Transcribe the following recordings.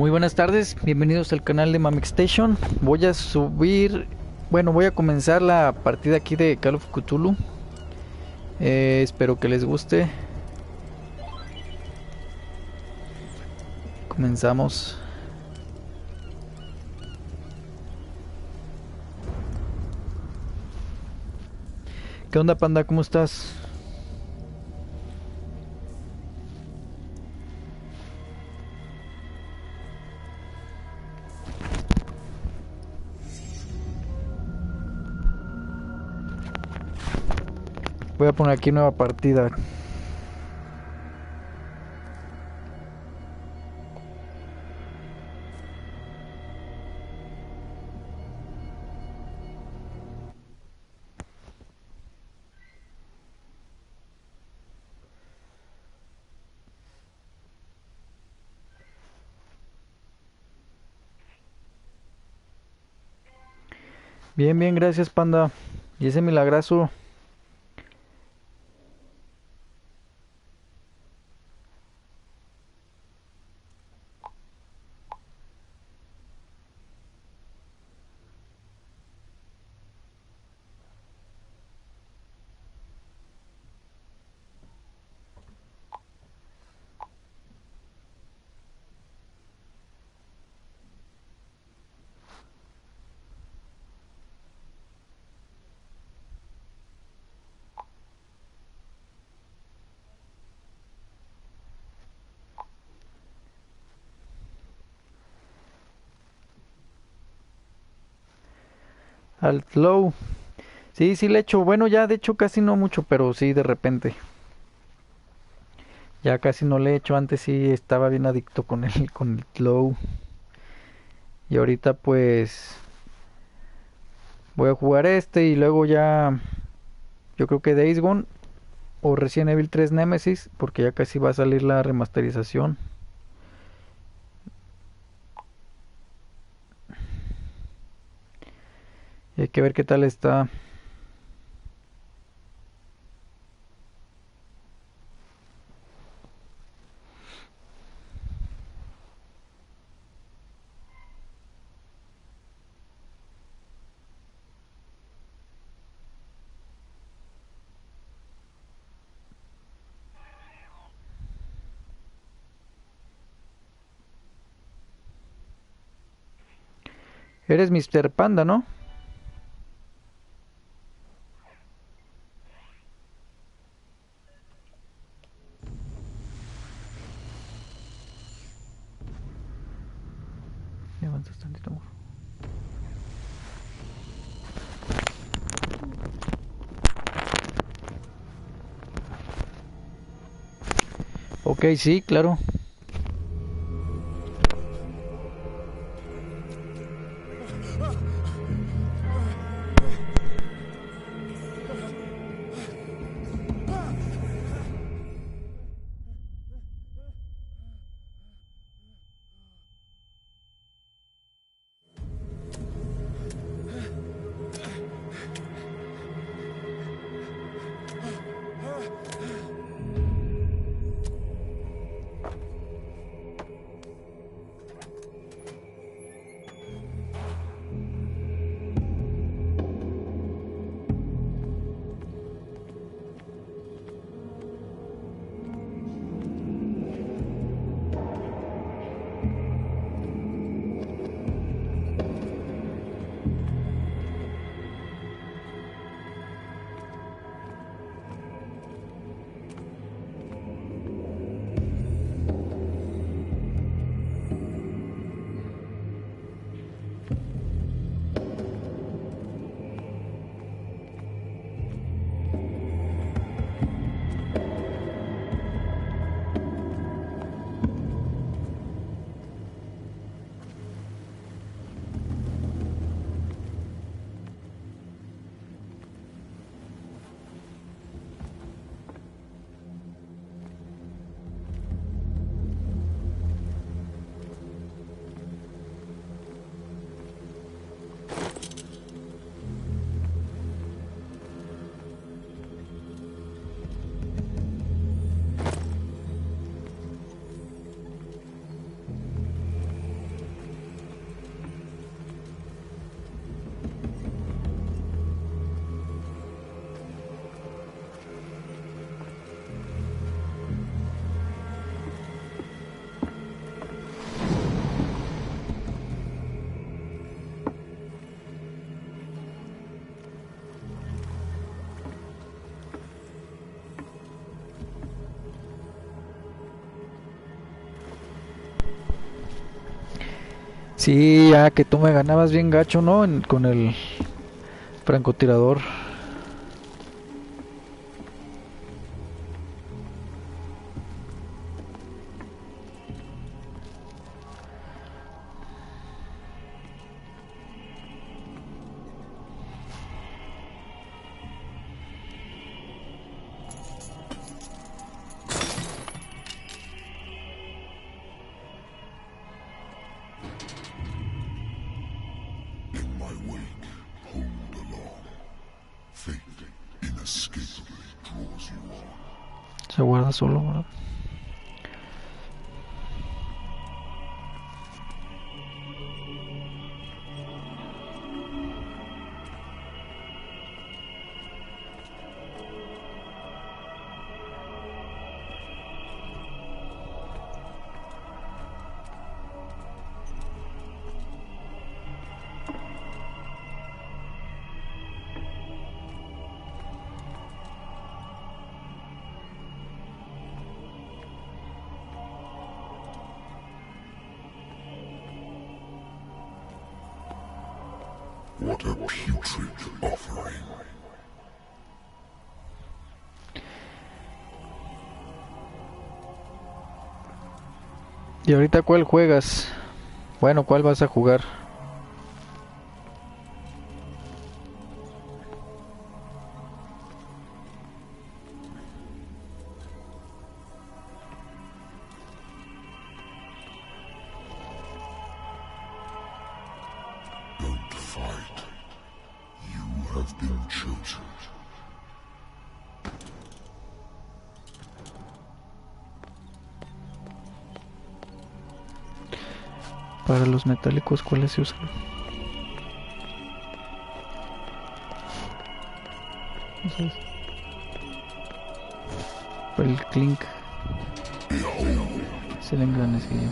Muy buenas tardes, bienvenidos al canal de Mamexstation. Voy a subir, bueno, voy a comenzar la partida aquí de Call of Cthulhu. Espero que les guste. Comenzamos. ¿Qué onda, panda? ¿Cómo estás? Voy a poner aquí nueva partida. Bien, bien, gracias, panda. Y ese milagrazo. Al flow. Sí, sí le echo. Bueno, ya de hecho casi no mucho, pero sí de repente. Ya casi no le echo. Antes sí estaba bien adicto con el flow. Y ahorita pues voy a jugar este y luego ya yo creo que Days Gone o Resident Evil 3 Nemesis, porque ya casi va a salir la remasterización. Y hay que ver qué tal está. Eres Mr. Panda, ¿no? Ya avanzas tantito, amor. Ok, sí, claro. Sí, ya que tú me ganabas bien gacho, ¿no? Con el francotirador. Se guarda solo, ¿verdad? What a putrid offering. ¿Y ahorita cuál juegas? Bueno, ¿cuál vas a jugar? Don't fight. You have been chosen. Para los metálicos, ¿cuáles se usan? Esos. Para el clink. Es el engranecillo.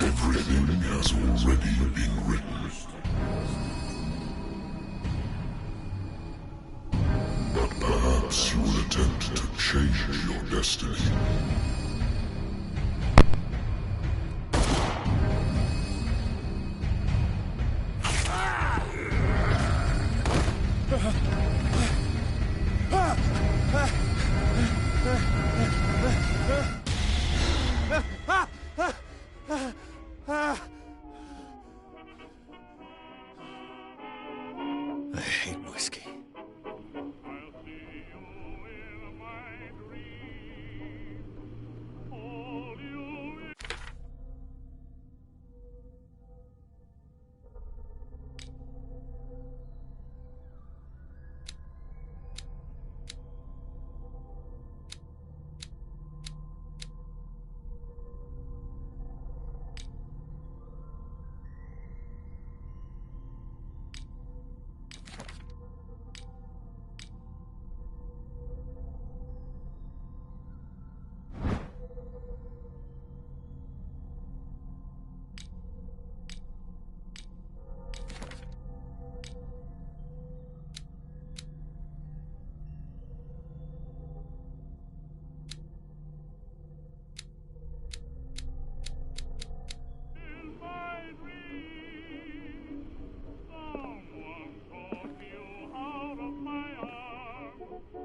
Everything has already been written. But perhaps you will attempt to change your destiny. I hate whiskey.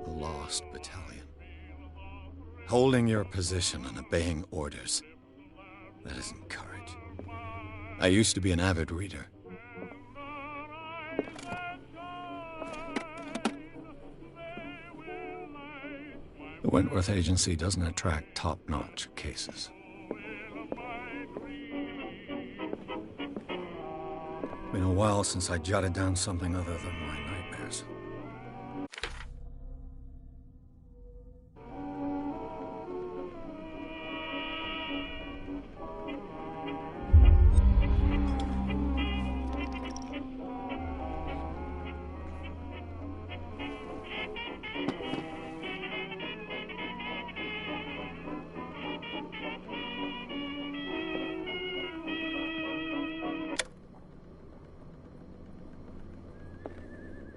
The Lost Battalion. Holding your position and obeying orders. That isn't courage. I used to be an avid reader. The Wentworth Agency doesn't attract top-notch cases. Been a while since I jotted down something other than my nightmares.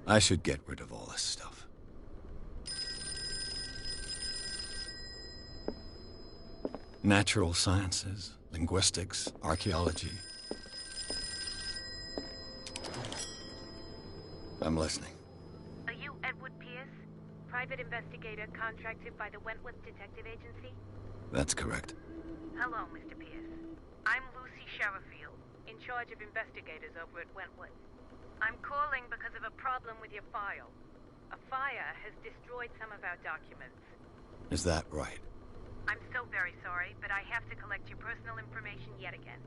I should get rid of all this stuff. Natural sciences, linguistics, archaeology. I'm listening. Are you Edward Pierce? Private investigator contracted by the Wentworth Detective Agency? That's correct. Hello, Mr. Pierce. I'm Lucy Sherifield, in charge of investigators over at Wentworth. I'm calling because of a problem with your file. A fire has destroyed some of our documents. Is that right? I'm so very sorry, but I have to collect your personal information yet again.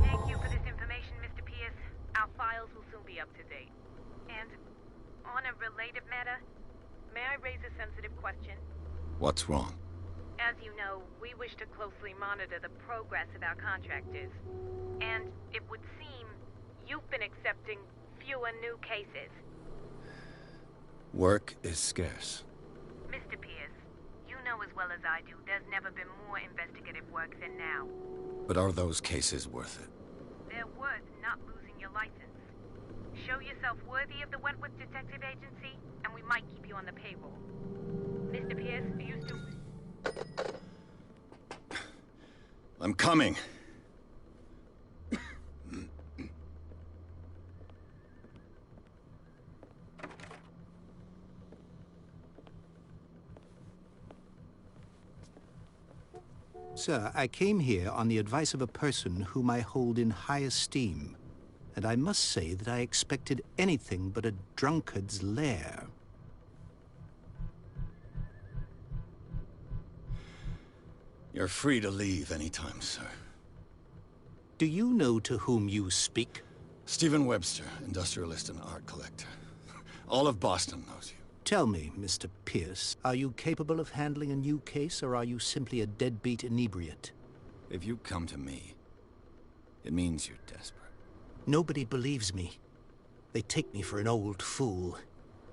Thank you for this information, Mr. Pierce. Our files will soon be up to date. And on a related matter, may I raise a sensitive question? What's wrong? As you know, we wish to closely monitor the progress of our contractors. And it would seem you've been accepting fewer new cases. Work is scarce. Mr. Pierce, you know as well as I do, there's never been more investigative work than now. But are those cases worth it? They're worth not losing your license. Show yourself worthy of the Wentworth Detective Agency, and we might keep you on the payroll. Mr. Pierce, are you still... I'm coming. Sir, I came here on the advice of a person whom I hold in high esteem, and I must say that I expected anything but a drunkard's lair. You're free to leave anytime, sir. Do you know to whom you speak? Stephen Webster, industrialist and art collector. All of Boston knows you. Tell me, Mr. Pierce, are you capable of handling a new case, or are you simply a deadbeat inebriate? If you come to me, it means you're desperate. Nobody believes me. They take me for an old fool.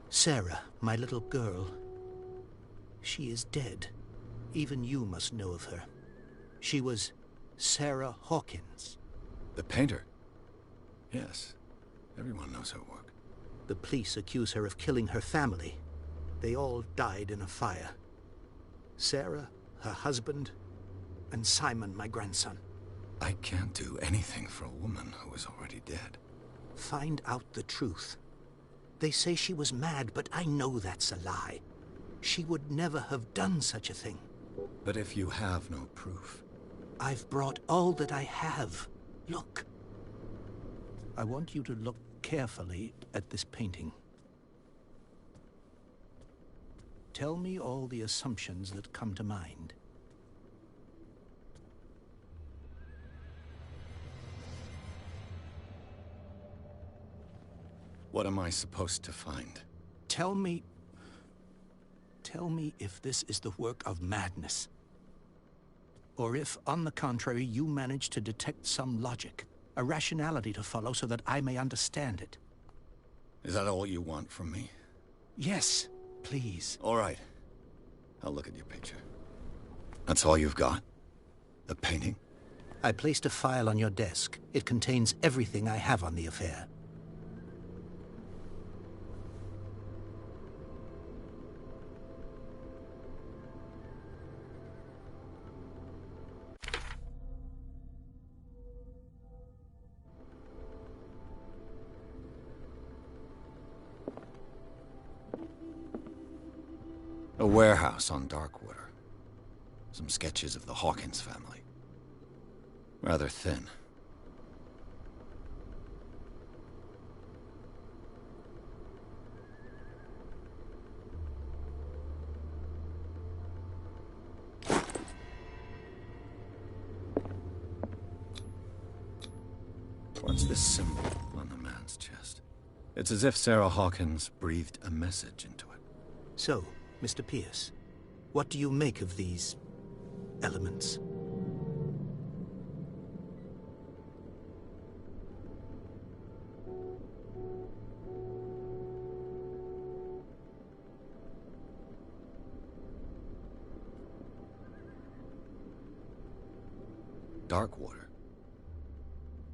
Sarah, my little girl, she is dead. Even you must know of her. She was Sarah Hawkins. The painter? Yes. Everyone knows her work. The police accuse her of killing her family. They all died in a fire. Sarah, her husband, and Simon, my grandson. I can't do anything for a woman who is already dead. Find out the truth. They say she was mad, but I know that's a lie. She would never have done such a thing. But if you have no proof... I've brought all that I have. Look. I want you to look carefully at this painting. Tell me all the assumptions that come to mind. What am I supposed to find? Tell me if this is the work of madness. or if, on the contrary, you manage to detect some logic, a rationality to follow so that I may understand it. Is that all you want from me? Yes, please. All right. I'll look at your picture. That's all you've got? The painting? I placed a file on your desk. It contains everything I have on the affair. A warehouse on Darkwater. Some sketches of the Hawkins family. Rather thin. What's this symbol on the man's chest? It's as if Sarah Hawkins breathed a message into it. So, Mr. Pierce, what do you make of these elements? Darkwater?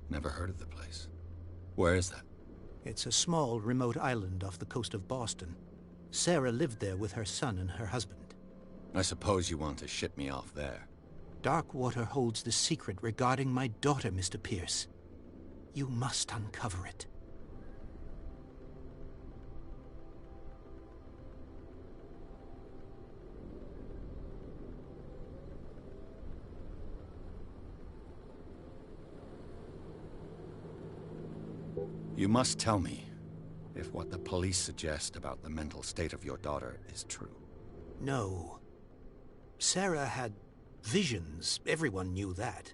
Never heard of the place. Where is that? It's a small, remote island off the coast of Boston. Sarah lived there with her son and her husband. I suppose you want to ship me off there. Darkwater holds the secret regarding my daughter, Mr. Pierce. You must uncover it. You must tell me if what the police suggest about the mental state of your daughter is true. No. Sarah had visions. Everyone knew that.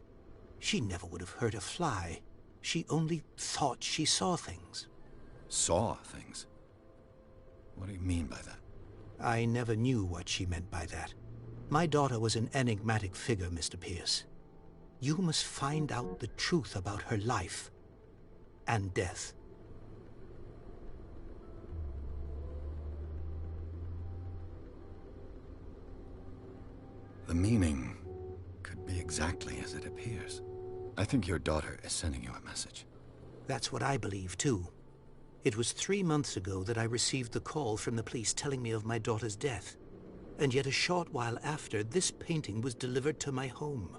She never would have hurt a fly. She only thought she saw things. Saw things? What do you mean by that? I never knew what she meant by that. My daughter was an enigmatic figure, Mr. Pierce. You must find out the truth about her life and death. The meaning could be exactly as it appears. I think your daughter is sending you a message. That's what I believe, too. It was 3 months ago that I received the call from the police telling me of my daughter's death. And yet a short while after, this painting was delivered to my home.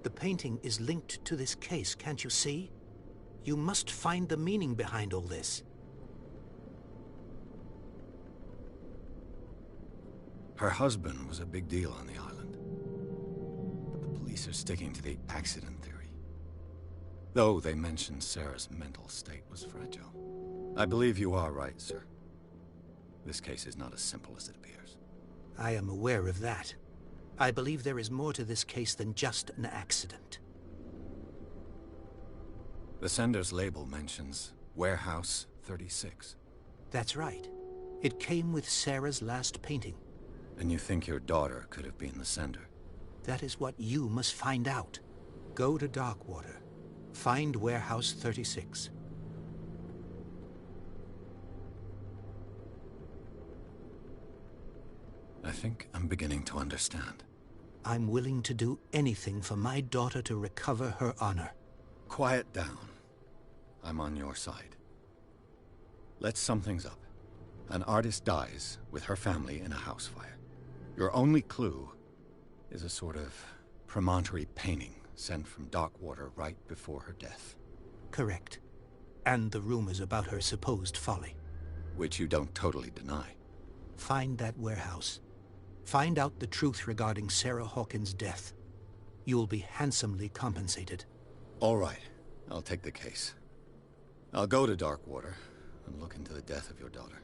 The painting is linked to this case, can't you see? You must find the meaning behind all this. Her husband was a big deal on the island. But the police are sticking to the accident theory. Though they mentioned Sarah's mental state was fragile. I believe you are right, sir. This case is not as simple as it appears. I am aware of that. I believe there is more to this case than just an accident. The sender's label mentions Warehouse 36. That's right. It came with Sarah's last painting. And you think your daughter could have been the sender? That is what you must find out. Go to Darkwater. Find Warehouse 36. I think I'm beginning to understand. I'm willing to do anything for my daughter to recover her honor. Quiet down. I'm on your side. Let's sum things up. An artist dies with her family in a house fire. Your only clue is a sort of promontory painting sent from Darkwater right before her death. Correct. And the rumors about her supposed folly. Which you don't totally deny. Find that warehouse. Find out the truth regarding Sarah Hawkins' death. You'll be handsomely compensated. All right. I'll take the case. I'll go to Darkwater and look into the death of your daughter.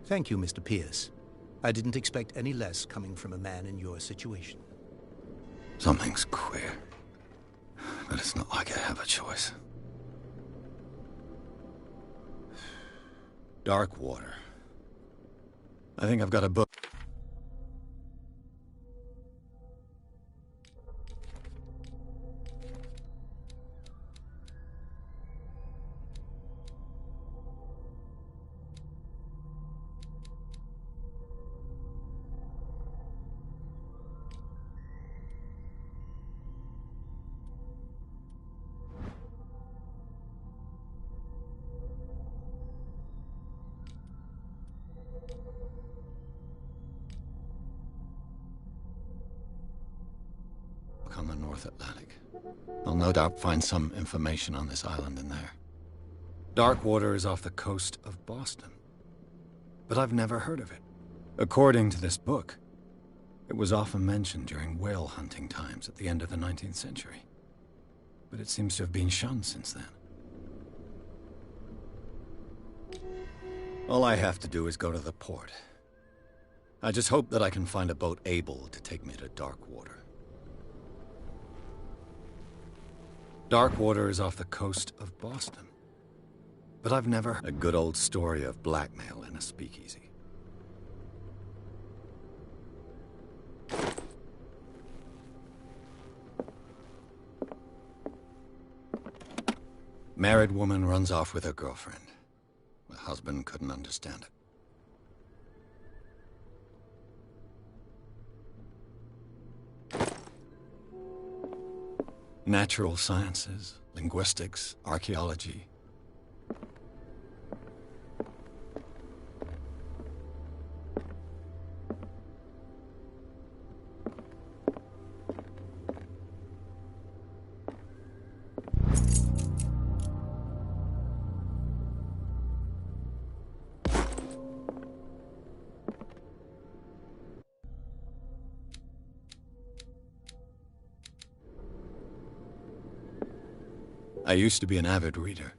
Thank you, Mr. Pierce. I didn't expect any less coming from a man in your situation. Something's queer. But it's not like I have a choice. Darkwater. I think I've got a book. North Atlantic. I'll no doubt find some information on this island in there. Darkwater is off the coast of Boston. But I've never heard of it. According to this book, it was often mentioned during whale hunting times at the end of the 19th century. But it seems to have been shunned since then. All I have to do is go to the port. I just hope that I can find a boat able to take me to Darkwater. Darkwater is off the coast of Boston. But I've never heard a good old story of blackmail in a speakeasy. Married woman runs off with her girlfriend. The husband couldn't understand it. Natural sciences, linguistics, archaeology. I used to be an avid reader.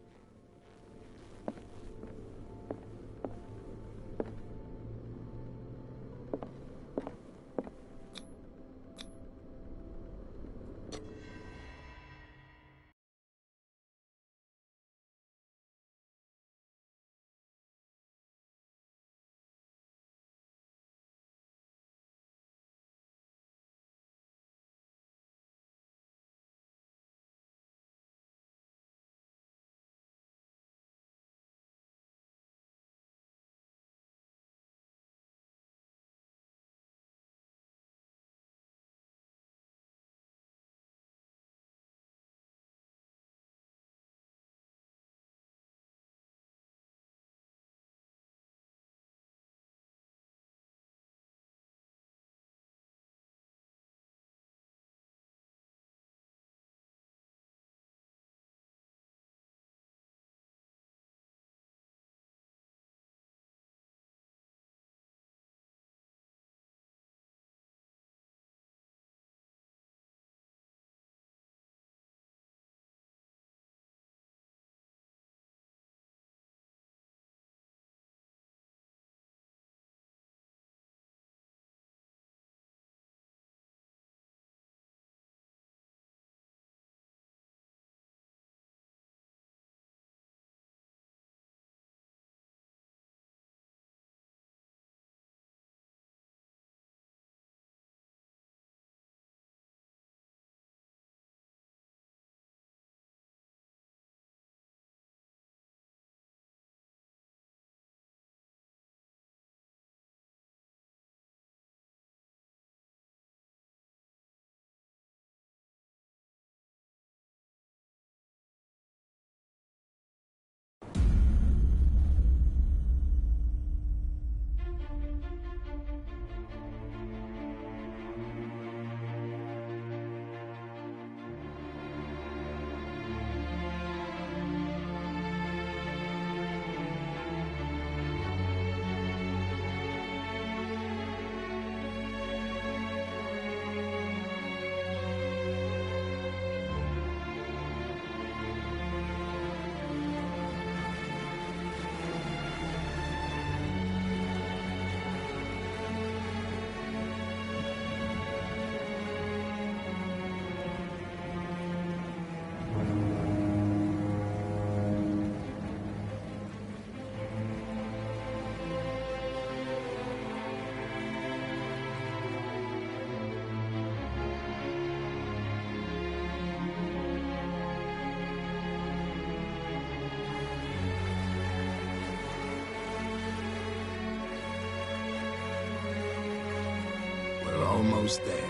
Almost there.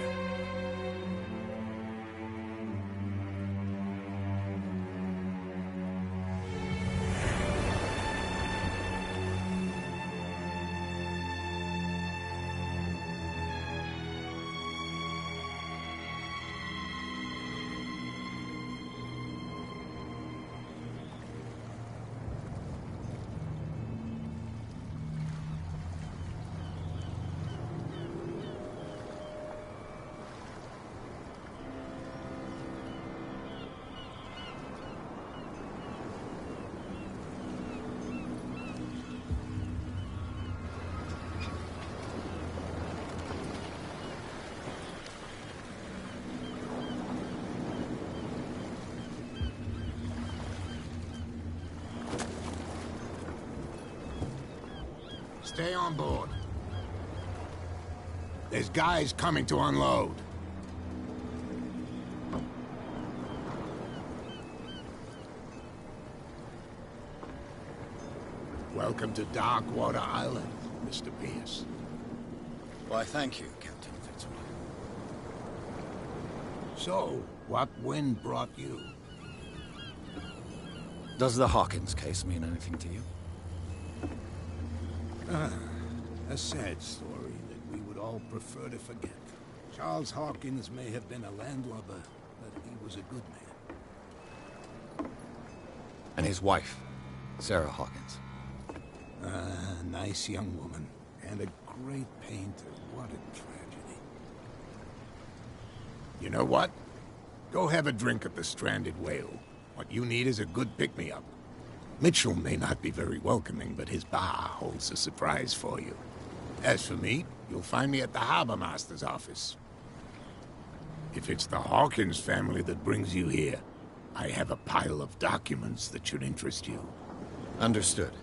Stay on board. There's guys coming to unload. Welcome to Darkwater Island, Mr. Pierce. Why, thank you, Captain Fitzroy. So, what wind brought you? Does the Hawkins case mean anything to you? A sad story that we would all prefer to forget. Charles Hawkins may have been a landlubber, but he was a good man. And his wife, Sarah Hawkins. Nice young woman, and a great painter. What a tragedy. You know what? Go have a drink at the Stranded Whale. What you need is a good pick-me-up. Mitchell may not be very welcoming, but his bar holds a surprise for you. As for me, you'll find me at the Harbor Master's office. If it's the Hawkins family that brings you here, I have a pile of documents that should interest you. Understood.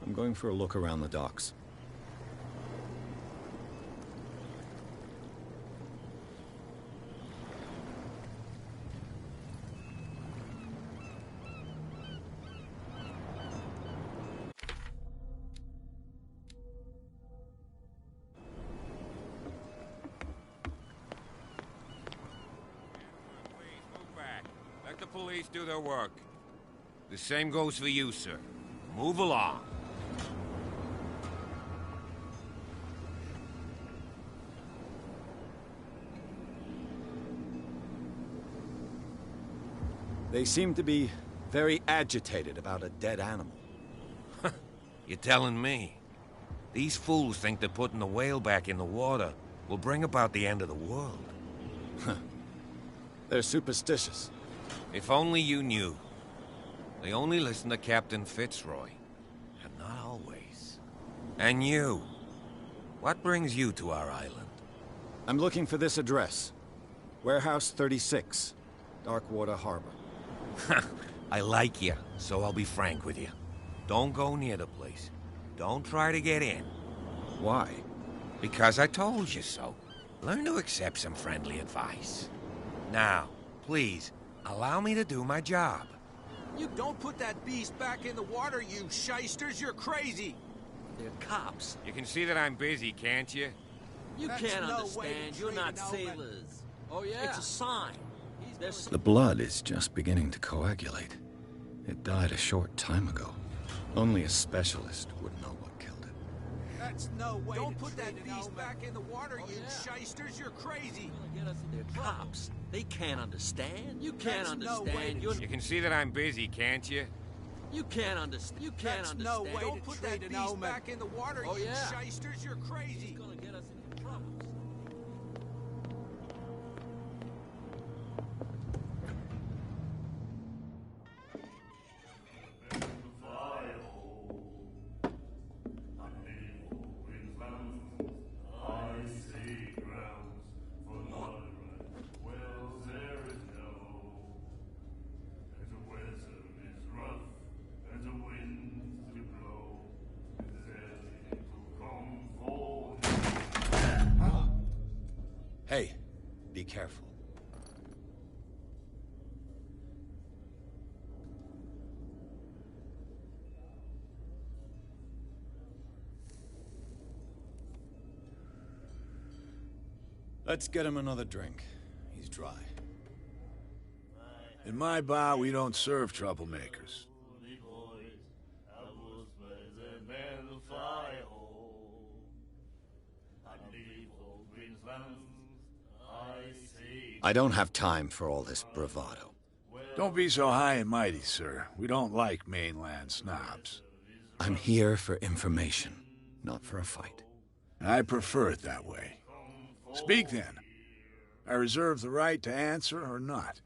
I'm going for a look around the docks. Let the police do their work. The same goes for you, sir. Move along. They seem to be very agitated about a dead animal. You're telling me? These fools think that putting the whale back in the water will bring about the end of the world. They're superstitious. If only you knew. They only listen to Captain Fitzroy. And not always. And you. What brings you to our island? I'm looking for this address. Warehouse 36, Darkwater Harbor. I like you, so I'll be frank with you. Don't go near the place. Don't try to get in. Why? Because I told you so. Learn to accept some friendly advice. Now, please, allow me to do my job. You don't put that beast back in the water, you shysters! You're crazy! They're cops. You can see that I'm busy, can't you? You That's can't no way understand. to You're treat not an omen. sailors. Oh, yeah? It's a sign. The blood is just beginning to coagulate. It died a short time ago. Only a specialist would know what killed it. That's no way. Don't put that beast back in the water, you shysters! You're crazy! They're cops. They can't understand. You can't That's no way understand. to You're... You can see that I'm busy, can't you? You can't understand. You can't That's understand. no way Don't put that beast back in the water, Oh, you yeah. shysters! You're crazy! He's gonna get us into trouble. Hey, be careful. Let's get him another drink. He's dry. In my bar, we don't serve troublemakers. I don't have time for all this bravado. Don't be so high and mighty, sir. We don't like mainland snobs. I'm here for information, not for a fight. I prefer it that way. Speak then. I reserve the right to answer or not.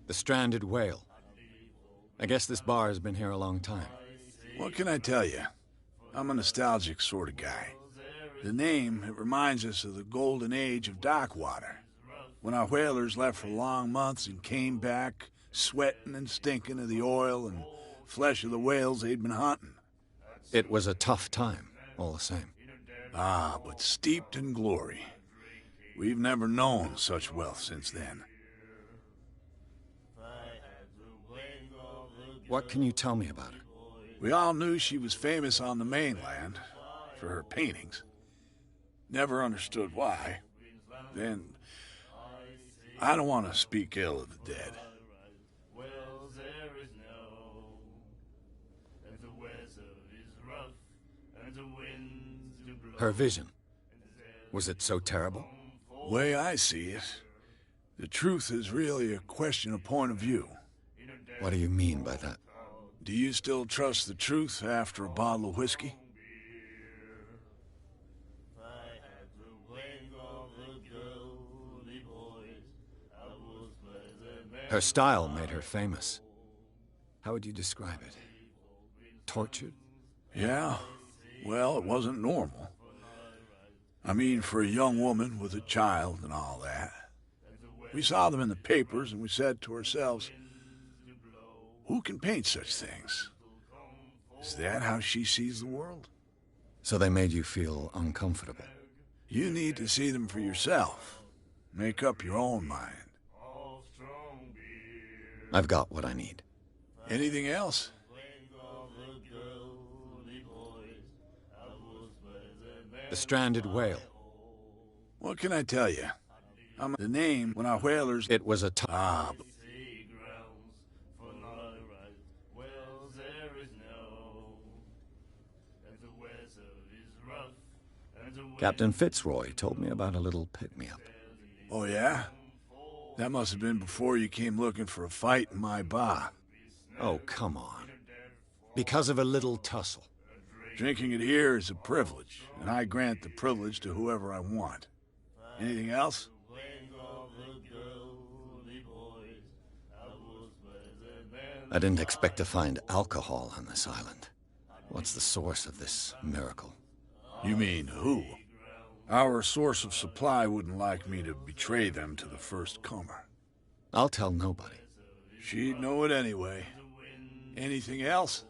The Stranded Whale. I guess this bar has been here a long time. What can I tell you? I'm a nostalgic sort of guy. The name, it reminds us of the golden age of dockwater, when our whalers left for long months and came back sweating and stinking of the oil and flesh of the whales they'd been hunting. It was a tough time, all the same. Ah, but steeped in glory. We've never known such wealth since then. What can you tell me about her? We all knew she was famous on the mainland for her paintings. Never understood why. Then, I don't want to speak ill of the dead. Her vision. Was it so terrible? Way I see it, the truth is really a question of point of view. What do you mean by that? Do you still trust the truth after a bottle of whiskey? Her style made her famous. How would you describe it? Tortured? Yeah. Well, it wasn't normal. I mean, for a young woman with a child and all that. We saw them in the papers and we said to ourselves, who can paint such things? Is that how she sees the world? So they made you feel uncomfortable? You need to see them for yourself. Make up your own mind. I've got what I need. Anything else? The stranded whale. What can I tell you? The name when our whalers... It was a Ah, Captain Fitzroy told me about a little pick-me-up. oh yeah? That must have been before you came looking for a fight in my bar. Oh, come on. Because of a little tussle. Drinking it here is a privilege, and I grant the privilege to whoever I want. Anything else? I didn't expect to find alcohol on this island. What's the source of this miracle? You mean who? Our source of supply wouldn't like me to betray them to the first comer. I'll tell nobody. She'd know it anyway. Anything else?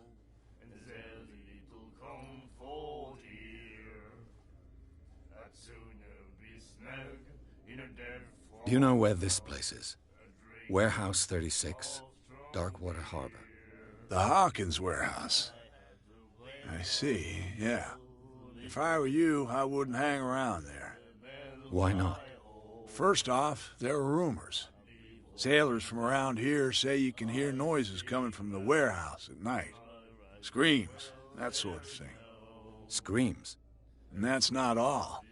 Do you know where this place is? Warehouse 36, Darkwater Harbor. The Hawkins warehouse. I see, yeah. If I were you, I wouldn't hang around there. Why not? First off, there are rumors. Sailors from around here say you can hear noises coming from the warehouse at night. Screams, that sort of thing. Screams? And that's not all.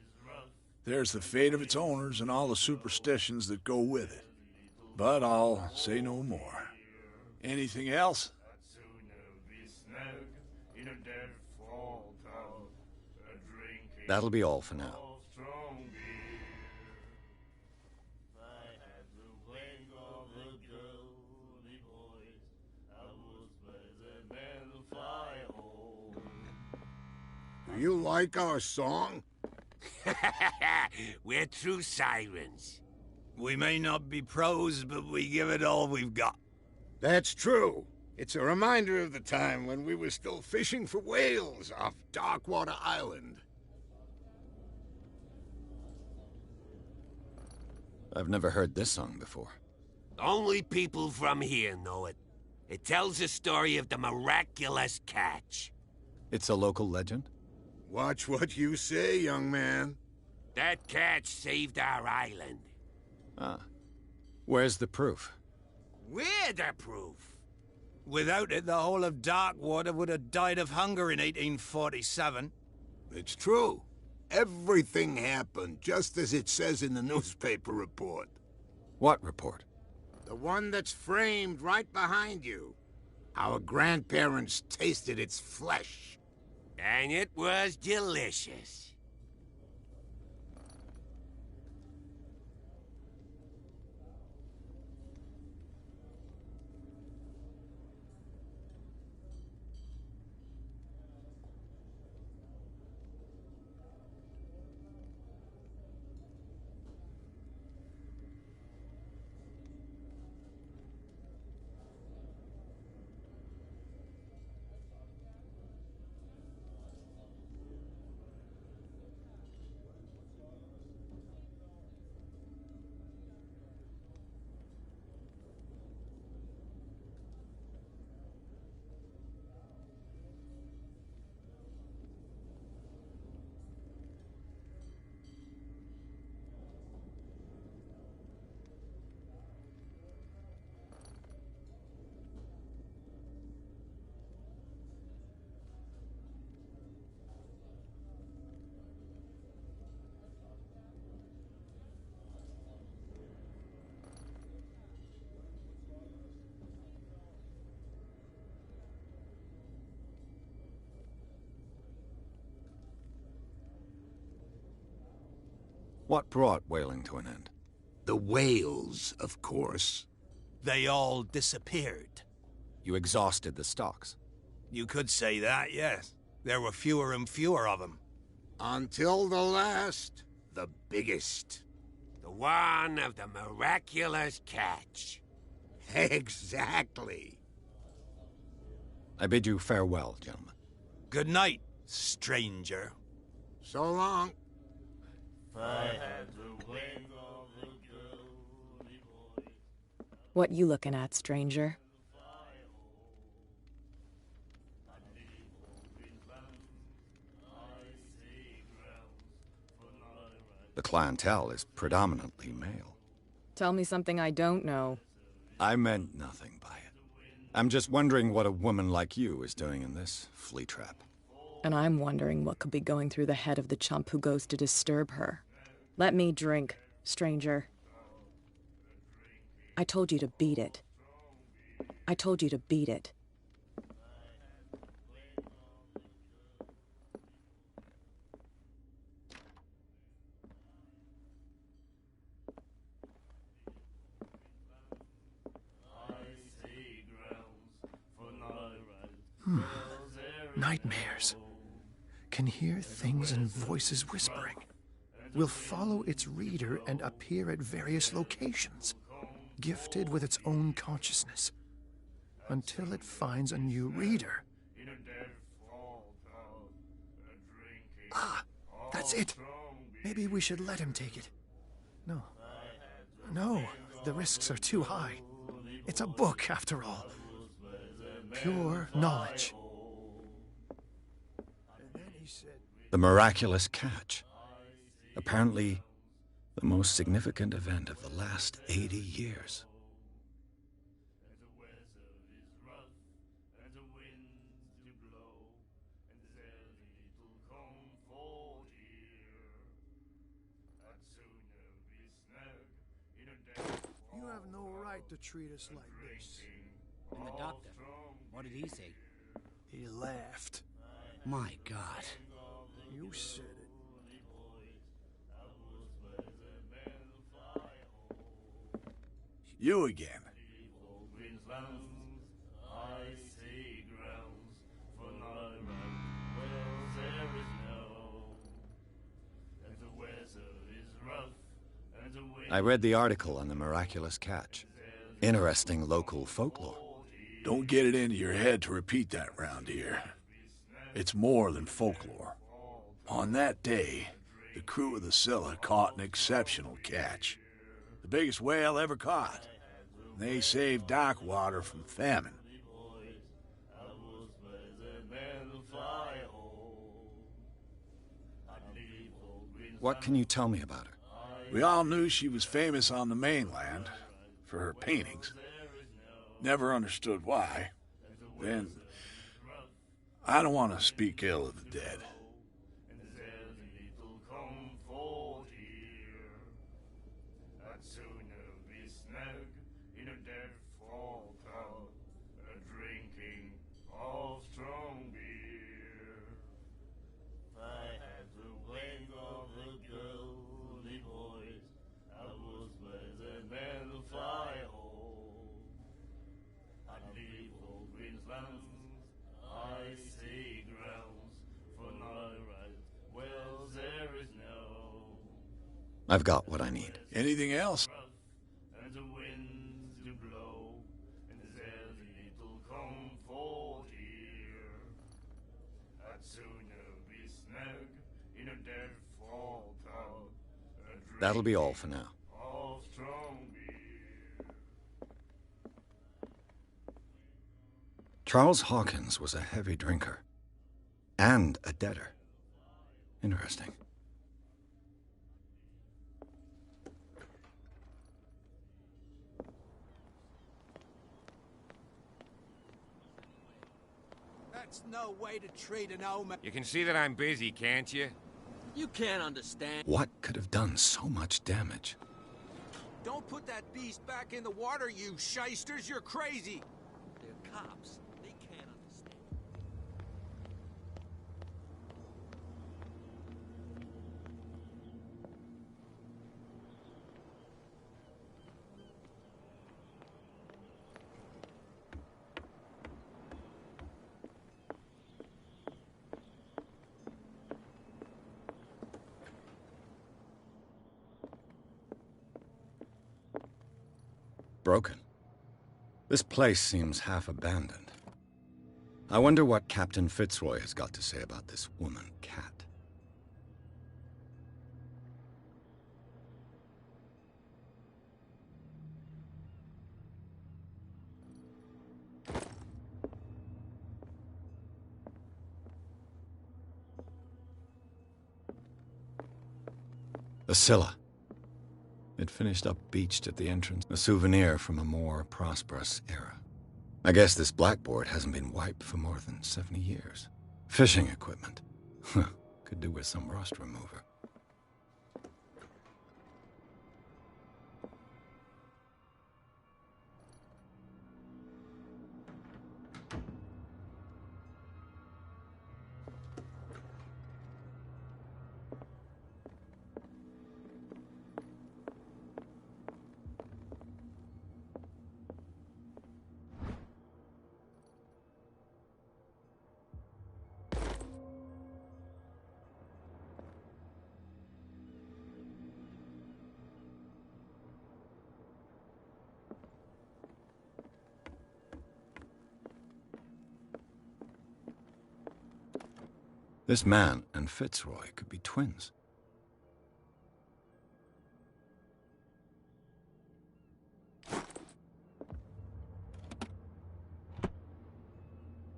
There's the fate of its owners and all the superstitions that go with it. But I'll say no more. Anything else? That'll be all for now. Do you like our song? We're true sirens. We may not be pros, but we give it all we've got. That's true. It's a reminder of the time when we were still fishing for whales off Darkwater Island. I've never heard this song before. Only people from here know it. It tells the story of the miraculous catch. It's a local legend? Watch what you say, young man. That catch saved our island. Ah. Where's the proof? We're the proof. Without it, the whole of Darkwater would have died of hunger in 1847. It's true. Everything happened just as it says in the newspaper report. What report? The one that's framed right behind you. Our grandparents tasted its flesh. And it was delicious. What brought whaling to an end? The whales, of course. They all disappeared. You exhausted the stocks. You could say that, yes. There were fewer and fewer of them. Until the last, the biggest. The one of the miraculous catch. Exactly. I bid you farewell, gentlemen. Good night, stranger. So long. What you looking at, stranger? The clientele is predominantly male. Tell me something I don't know. I meant nothing by it. I'm just wondering what a woman like you is doing in this flea trap. And I'm wondering what could be going through the head of the chump who goes to disturb her. Let me drink, stranger. I told you to beat it. I told you to beat it. Nightmares. Can hear things and voices whispering. Will follow its reader and appear at various locations, gifted with its own consciousness, until it finds a new reader. Ah, that's it. Maybe we should let him take it. No. No, the risks are too high. It's a book, after all. Pure knowledge. The miraculous catch. Apparently, the most significant event of the last 80 years. You have no right to treat us like this. And the doctor, what did he say? He laughed. My God. You said it. You again. I read the article on the miraculous catch. Interesting local folklore. Don't get it into your head to repeat that round here. It's more than folklore. On that day, the crew of the Scylla caught an exceptional catch. The biggest whale ever caught. They saved Darkwater from famine. What can you tell me about her? We all knew she was famous on the mainland for her paintings. Never understood why. Then, I don't want to speak ill of the dead. I've got what I need. Anything else? That'll be all for now. Charles Hawkins was a heavy drinker. And a debtor. Interesting. That's no way to treat an old man. You can see that I'm busy, can't you? You can't understand. What could have done so much damage? Don't put that beast back in the water, you shysters. You're crazy. They're cops. They can't understand. broken. This place seems half abandoned. I wonder what Captain Fitzroy has got to say about this woman cat. The Scylla. It finished up beached at the entrance, a souvenir from a more prosperous era. I guess this blackboard hasn't been wiped for more than 70 years. Fishing equipment. Could do with some rust remover. This man and Fitzroy could be twins.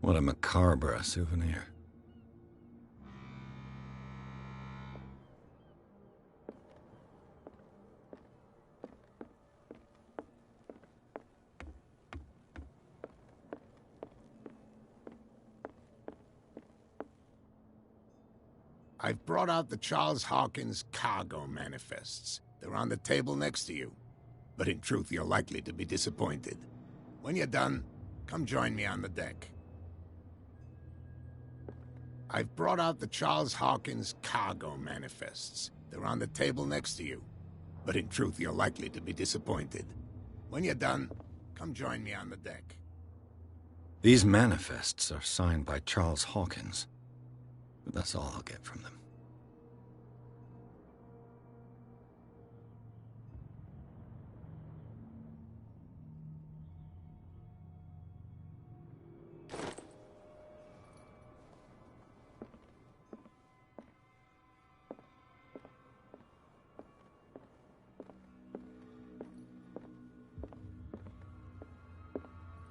What a macabre souvenir. I've brought out the Charles Hawkins cargo manifests. They're on the table next to you. But in truth, you're likely to be disappointed. When you're done, come join me on the deck. I've brought out the Charles Hawkins cargo manifests. They're on the table next to you. But in truth, you're likely to be disappointed. When you're done, come join me on the deck. These manifests are signed by Charles Hawkins. But that's all I'll get from them.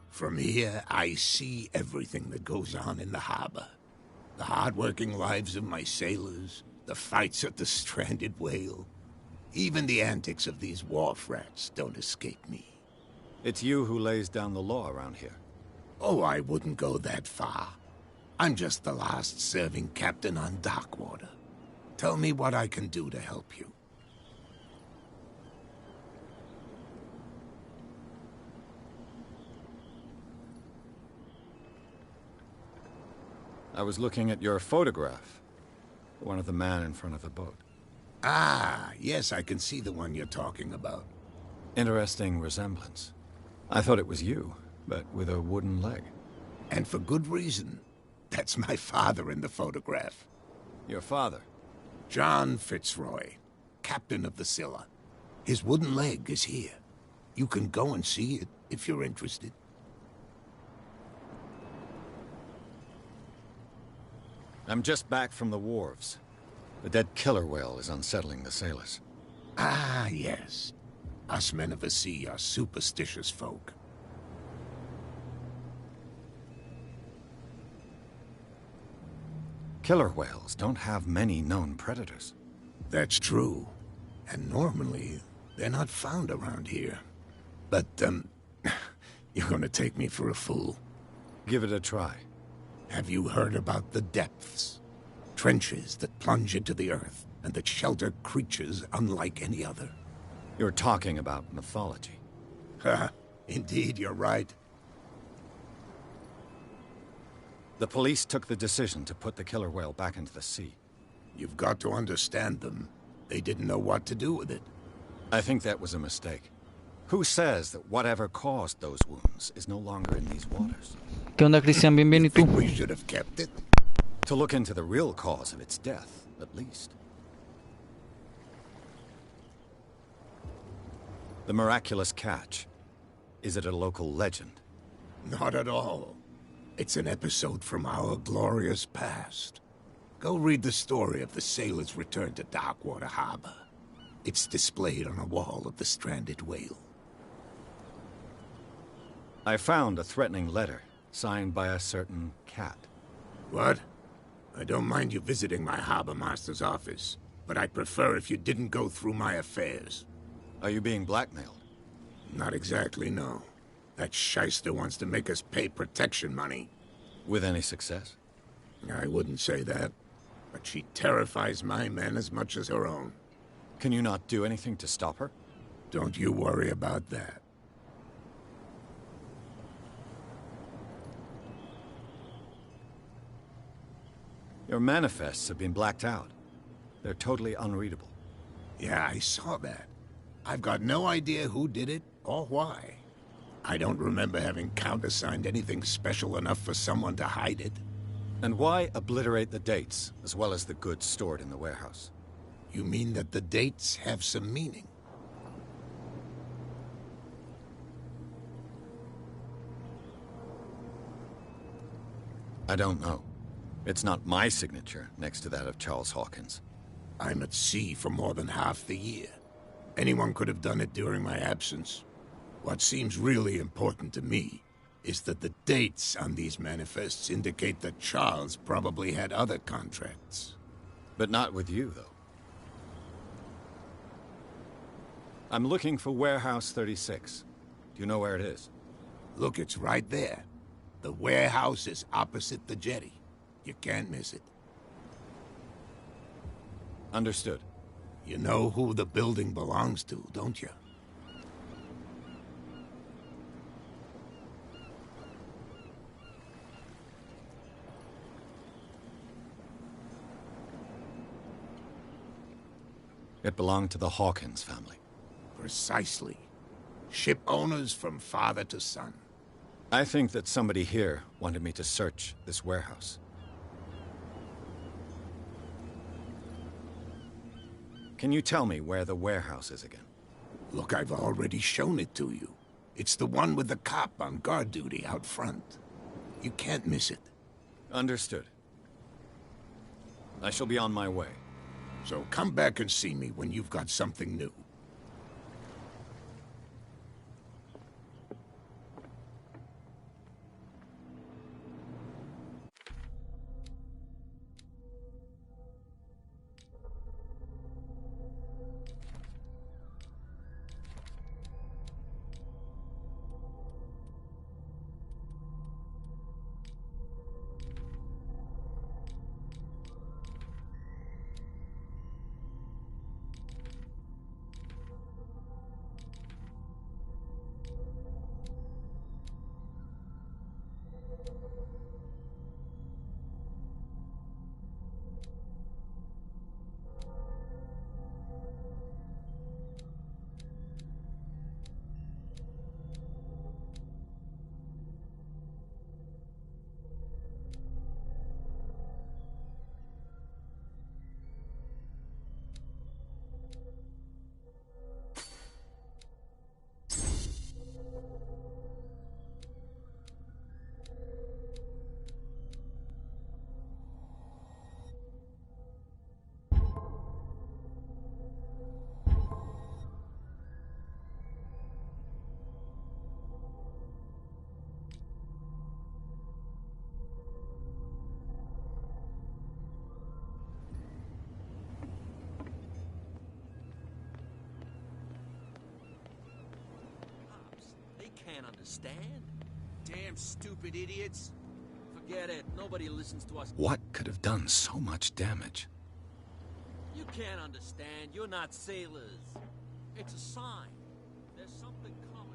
From here, I see everything that goes on in the harbor. The hard-working lives of my sailors, the fights at the stranded whale. Even the antics of these wharf rats don't escape me. It's you who lays down the law around here. Oh, I wouldn't go that far. I'm just the last serving captain on Darkwater. Tell me what I can do to help you. I was looking at your photograph. One of the man in front of the boat. Ah, yes, I can see the one you're talking about. Interesting resemblance. I thought it was you, but with a wooden leg. And for good reason. That's my father in the photograph. Your father? John Fitzroy, captain of the Scylla. His wooden leg is here. You can go and see it if you're interested. I'm just back from the wharves. The dead killer whale is unsettling the sailors. Ah, yes. Us men of the sea are superstitious folk. Killer whales don't have many known predators. That's true. And normally, they're not found around here. But, you're gonna take me for a fool. Give it a try. Have you heard about the depths? Trenches that plunge into the earth and that shelter creatures unlike any other. You're talking about mythology. Ha! Indeed, you're right. The police took the decision to put the killer whale back into the sea. You've got to understand them. They didn't know what to do with it. I think that was a mistake. Who says that whatever caused those wounds is no longer in these waters? ¿Qué onda, Cristian? Bien, bien, ¿y tú? We should have kept it. To look into the real cause of its death, at least. The miraculous catch. Is it a local legend? Not at all. It's an episode from our glorious past. Go read the story of the sailor's return to Darkwater Harbor. It's displayed on a wall of the Stranded Whale. I found a threatening letter, signed by a certain cat. What? I don't mind you visiting my harbor master's office, but I'd prefer if you didn't go through my affairs. Are you being blackmailed? Not exactly, no. That shyster wants to make us pay protection money. With any success? I wouldn't say that, but she terrifies my men as much as her own. Can you not do anything to stop her? Don't you worry about that. Your manifests have been blacked out. They're totally unreadable. Yeah, I saw that. I've got no idea who did it or why. I don't remember having countersigned anything special enough for someone to hide it. And why obliterate the dates, as well as the goods stored in the warehouse? You mean that the dates have some meaning? I don't know. It's not my signature next to that of Charles Hawkins. I'm at sea for more than half the year. Anyone could have done it during my absence. What seems really important to me is that the dates on these manifests indicate that Charles probably had other contracts. But not with you, though. I'm looking for Warehouse 36. Do you know where it is? Look, it's right there. The warehouse is opposite the jetty. You can't miss it. Understood. You know who the building belongs to, don't you? It belonged to the Hawkins family. Precisely. Ship owners from father to son. I think that somebody here wanted me to search this warehouse. Can you tell me where the warehouse is again? Look, I've already shown it to you. It's the one with the cop on guard duty out front. You can't miss it. Understood. I shall be on my way. So come back and see me when you've got something new. Can't understand? Damn stupid idiots. Forget it. Nobody listens to us. What could have done so much damage? You can't understand. You're not sailors. It's a sign. There's something coming.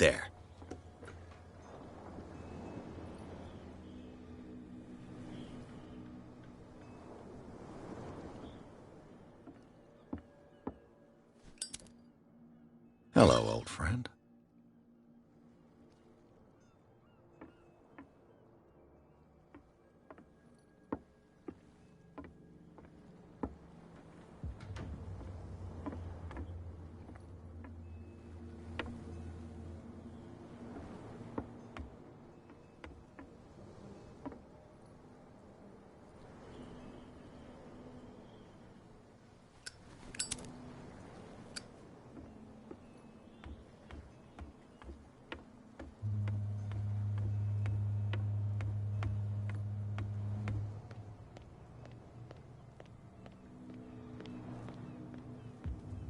There. Hello, old friend.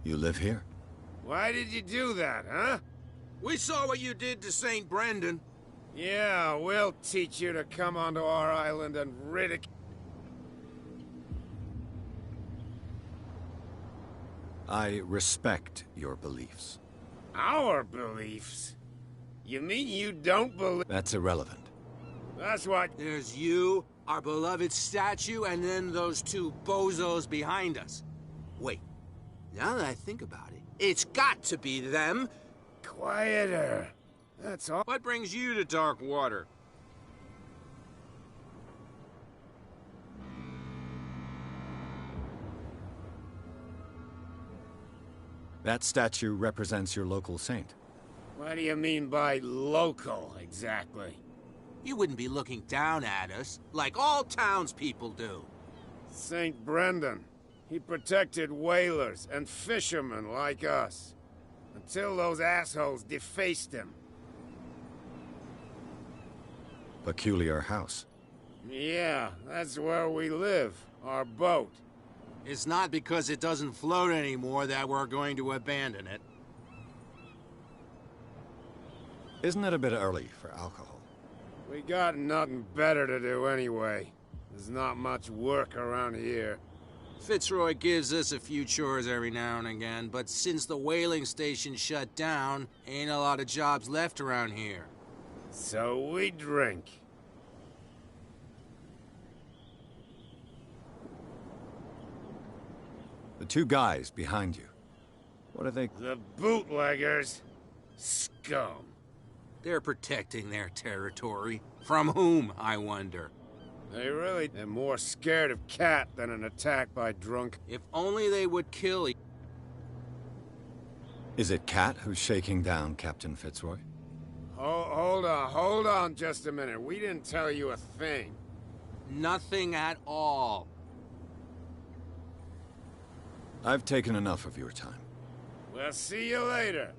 You live here? Why did you do that, huh? We saw what you did to St. Brendan. Yeah, we'll teach you to come onto our island and ridicule. I respect your beliefs. Our beliefs? You mean you don't believe? That's irrelevant. That's what... There's you, our beloved statue, and then those two bozos behind us. Wait, now that I think about it, it's got to be them. Quieter. That's all. What brings you to Dark Water? That statue represents your local saint. What do you mean by local, exactly? You wouldn't be looking down at us, like all townspeople do. St. Brendan. He protected whalers and fishermen like us. Until those assholes defaced him. Peculiar house. Yeah, that's where we live. Our boat. It's not because it doesn't float anymore that we're going to abandon it. Isn't it a bit early for alcohol? We got nothing better to do anyway. There's not much work around here. Fitzroy gives us a few chores every now and again, but since the whaling station shut down, ain't a lot of jobs left around here. So we drink. The two guys behind you. What are they? The bootleggers. Scum. They're protecting their territory. From whom, I wonder? They're more scared of Cat than an attack by drunk. If only they would kill you. Is it Cat who's shaking down Captain Fitzroy? Hold on just a minute. We didn't tell you a thing. Nothing at all. I've taken enough of your time. We'll see you later.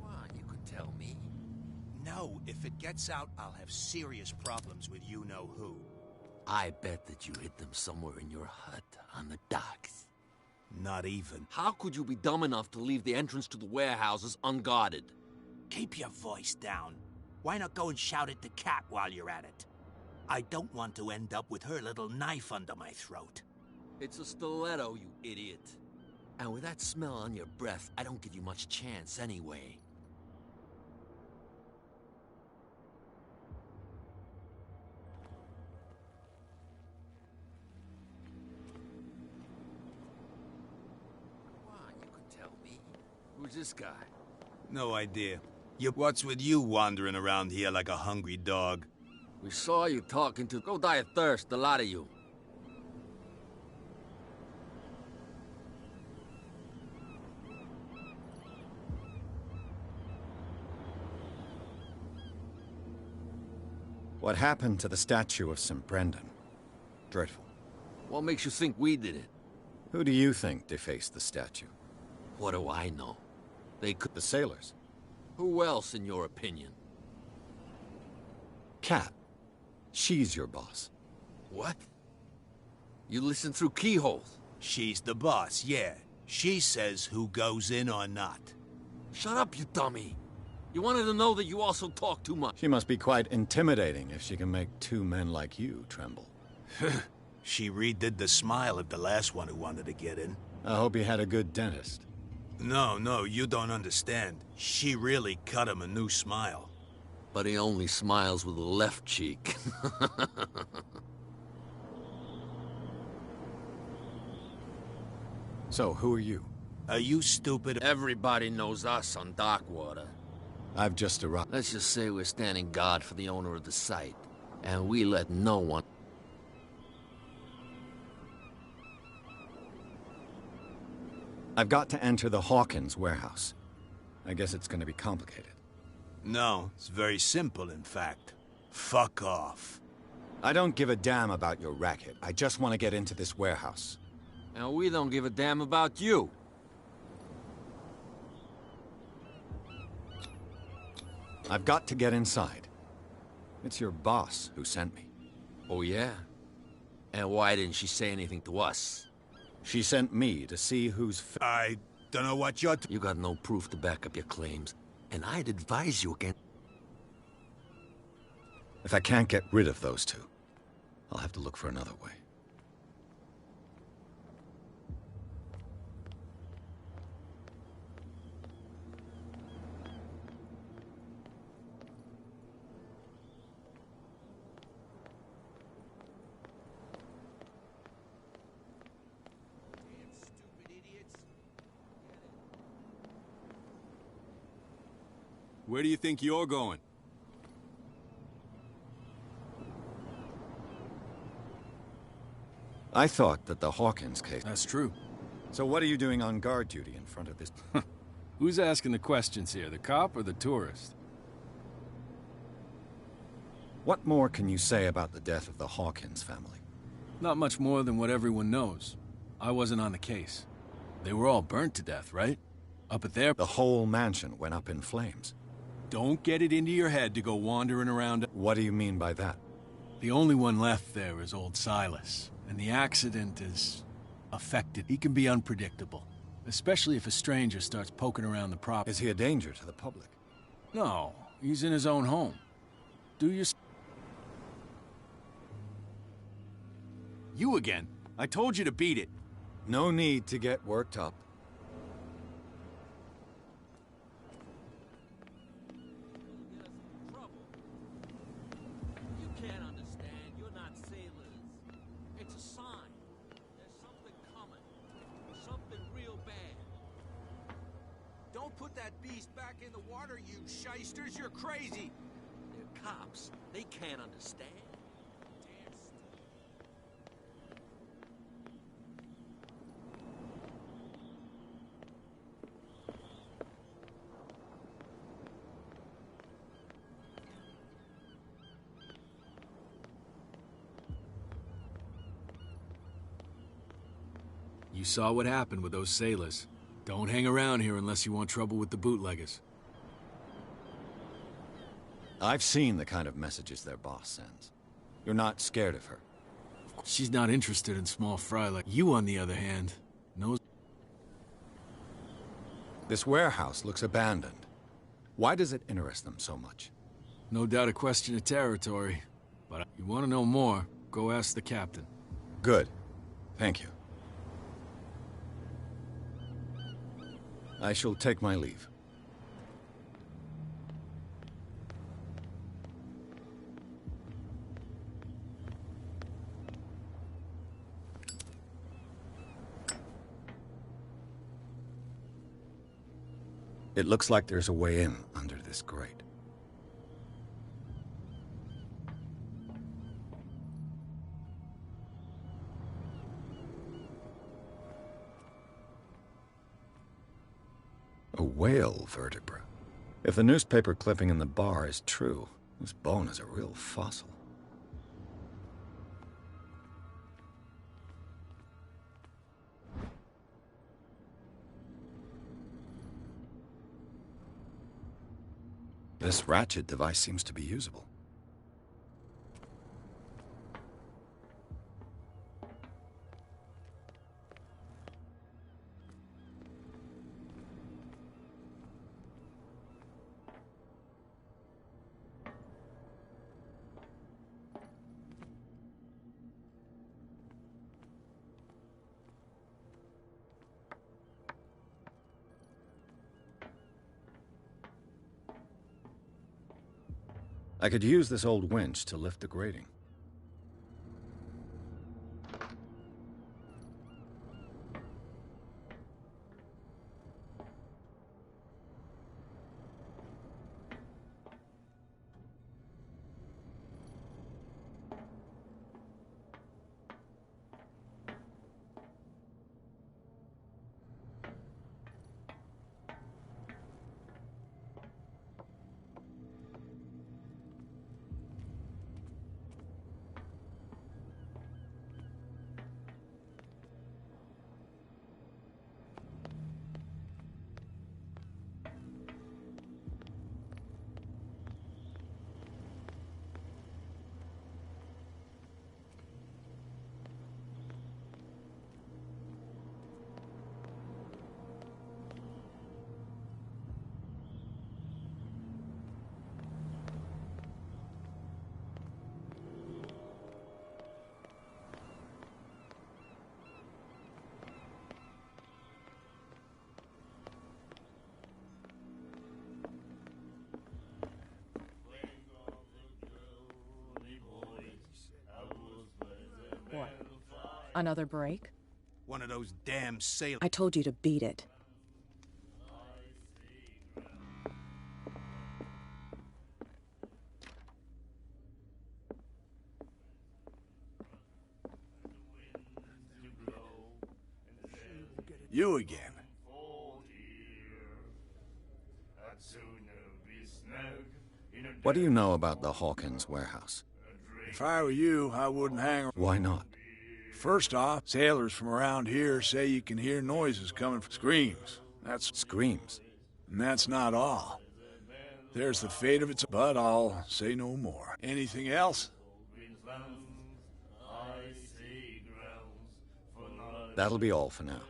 Well, you could tell me. No, if it gets out, I'll have serious problems with you-know-who. I bet that you hid them somewhere in your hut on the docks. Not even. How could you be dumb enough to leave the entrance to the warehouses unguarded? Keep your voice down. Why not go and shout at the cat while you're at it? I don't want to end up with her little knife under my throat. It's a stiletto, you idiot. And with that smell on your breath, I don't give you much chance anyway. Why, you could tell me. Who's this guy? No idea. What's with you wandering around here like a hungry dog? We saw you talking to... Go die of thirst, the lot of you. What happened to the statue of St. Brendan? Dreadful. What makes you think we did it? Who do you think defaced the statue? What do I know? They could... The sailors. Who else, in your opinion? Cat. She's your boss. What? You listen through keyholes. She's the boss, yeah. She says who goes in or not. Shut up, you dummy. You wanted to know that you also talk too much. She must be quite intimidating if she can make two men like you tremble. She redid the smile of the last one who wanted to get in. I hope he had a good dentist. No, you don't understand. She really cut him a new smile. But he only smiles with the left cheek. So, who are you? Are you stupid? Everybody knows us on Darkwater. I've just arrived. Let's just say we're standing guard for the owner of the site. And we let no one... I've got to enter the Hawkins warehouse. I guess it's gonna be complicated. No, it's very simple, in fact. Fuck off. I don't give a damn about your racket. I just want to get into this warehouse. And we don't give a damn about you. I've got to get inside. It's your boss who sent me. Oh, yeah? And why didn't she say anything to us? She sent me to see who's... I don't know what you're... You got no proof to back up your claims, and I'd advise you against... If I can't get rid of those two, I'll have to look for another way. Where do you think you're going? I thought that the Hawkins case... That's true. So what are you doing on guard duty in front of this... Who's asking the questions here, the cop or the tourist? What more can you say about the death of the Hawkins family? Not much more than what everyone knows. I wasn't on the case. They were all burnt to death, right? Up at their... The whole mansion went up in flames. Don't get it into your head to go wandering around... What do you mean by that? The only one left there is old Silas, and the accident is... affected. He can be unpredictable, especially if a stranger starts poking around the property. Is he a danger to the public? No, he's in his own home. Do your... You again. I told you to beat it. No need to get worked up. Put that beast back in the water, you shysters! You're crazy! They're cops. They can't understand. You saw what happened with those sailors. Don't hang around here unless you want trouble with the bootleggers. I've seen the kind of messages their boss sends. You're not scared of her. She's not interested in small fry like you, on the other hand. Knows. This warehouse looks abandoned. Why does it interest them so much? No doubt a question of territory. But if you want to know more, go ask the captain. Good. Thank you. I shall take my leave. It looks like there's a way in under this grate. A whale vertebra. If the newspaper clipping in the bar is true, this bone is a real fossil. This ratchet device seems to be usable. I could use this old winch to lift the grating. What? Another break? One of those damn sailors. I told you to beat it. You again. What do you know about the Hawkins warehouse? If I were you, I wouldn't hang around. Why not? First off, sailors from around here say you can hear noises coming from screams. That's screams. And that's not all. There's the fate of it, but I'll say no more. Anything else? That'll be all for now.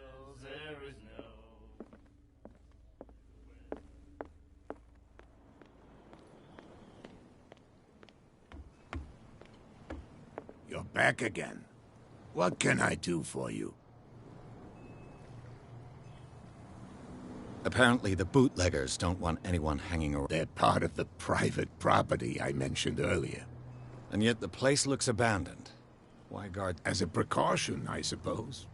You're back again. What can I do for you? Apparently the bootleggers don't want anyone hanging around. They're part of the private property I mentioned earlier. And yet the place looks abandoned. Why guard? As a precaution, I suppose.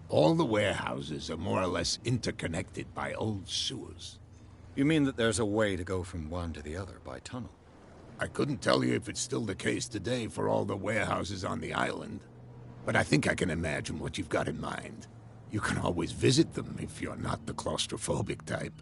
All the warehouses are more or less interconnected by old sewers. You mean that there's a way to go from one to the other by tunnel? I couldn't tell you if it's still the case today for all the warehouses on the island, but I think I can imagine what you've got in mind. You can always visit them if you're not the claustrophobic type.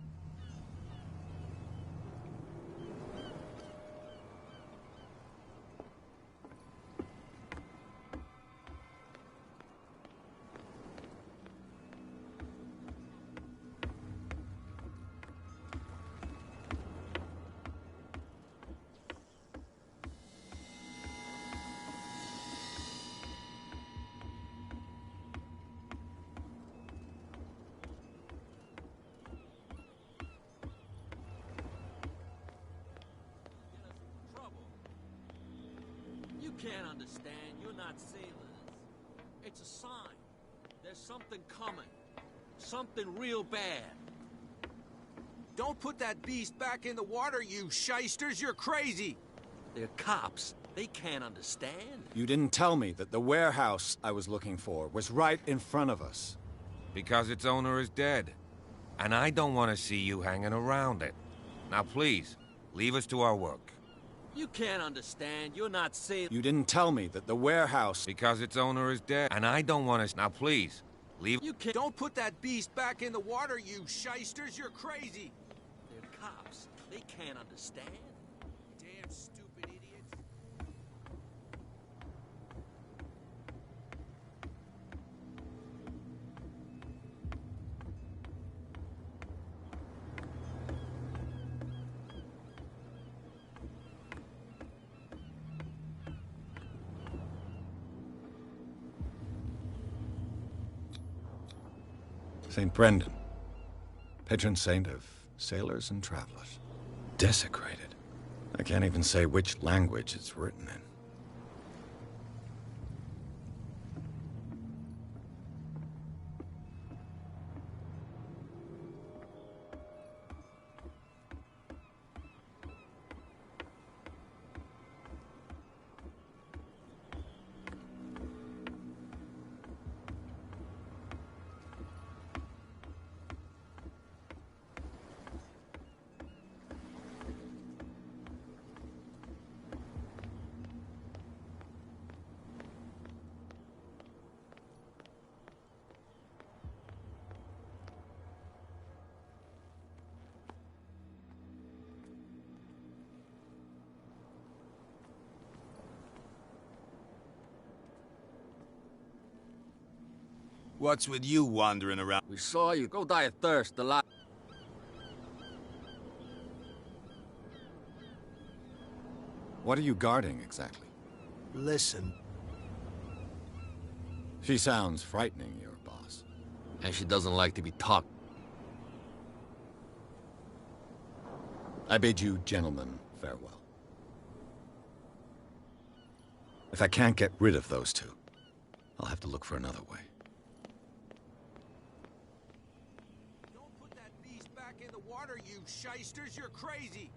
You can't understand. You're not sailors. It's a sign. There's something coming. Something real bad. Don't put that beast back in the water, you shysters. You're crazy. They're cops. They can't understand. You didn't tell me that the warehouse I was looking for was right in front of us. Because its owner is dead. And I don't want to see you hanging around it. Now please, leave us to our work. You can't understand. You're not sailors. You didn't tell me that the warehouse... Because its owner is dead. And I don't want to... Now please, leave... You can't... Don't put that beast back in the water, you shysters. You're crazy. They're cops. They can't understand. Damn stupid idiots. St. Brendan, patron saint of sailors and travelers. Desecrated. I can't even say which language it's written in. What's with you wandering around? We saw you. Go die of thirst. The lot. What are you guarding, exactly? Listen. She sounds frightening, your boss. And she doesn't like to be talked. I bid you gentlemen farewell. If I can't get rid of those two, I'll have to look for another way. Don't put that beast back in the water, you shysters! You're crazy!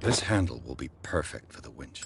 This handle will be perfect for the winch.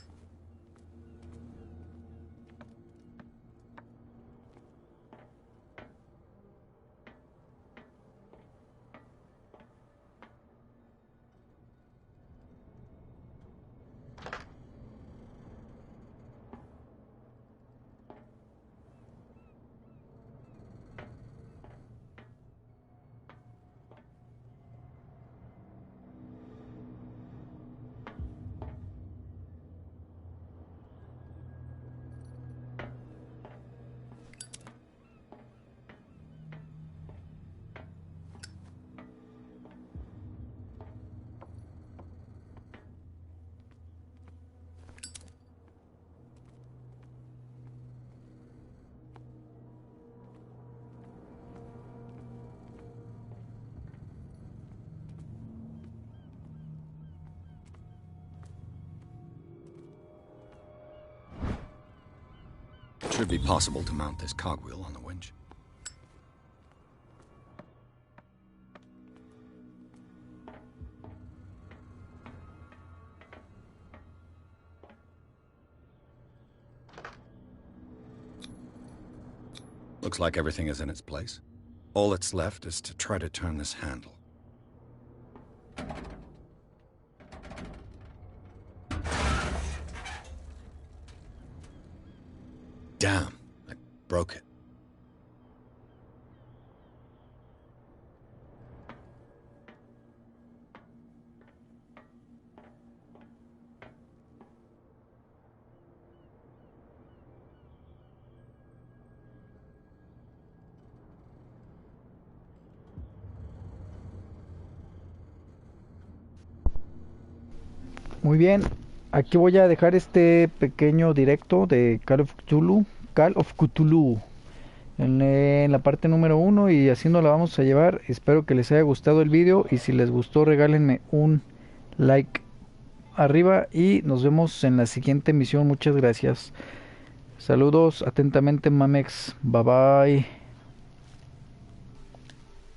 It should be possible to mount this cogwheel on the winch. Looks like everything is in its place. All that's left is to try to turn this handle. Damn, I broke it. Muy bien, aquí voy a dejar este pequeño directo de Call of Cthulhu en la parte número 1 y así nos la vamos a llevar. Espero que les haya gustado el vídeo y si les gustó regálenme un like arriba y nos vemos en la siguiente emisión. Muchas gracias. Saludos atentamente, Mamex. Bye bye.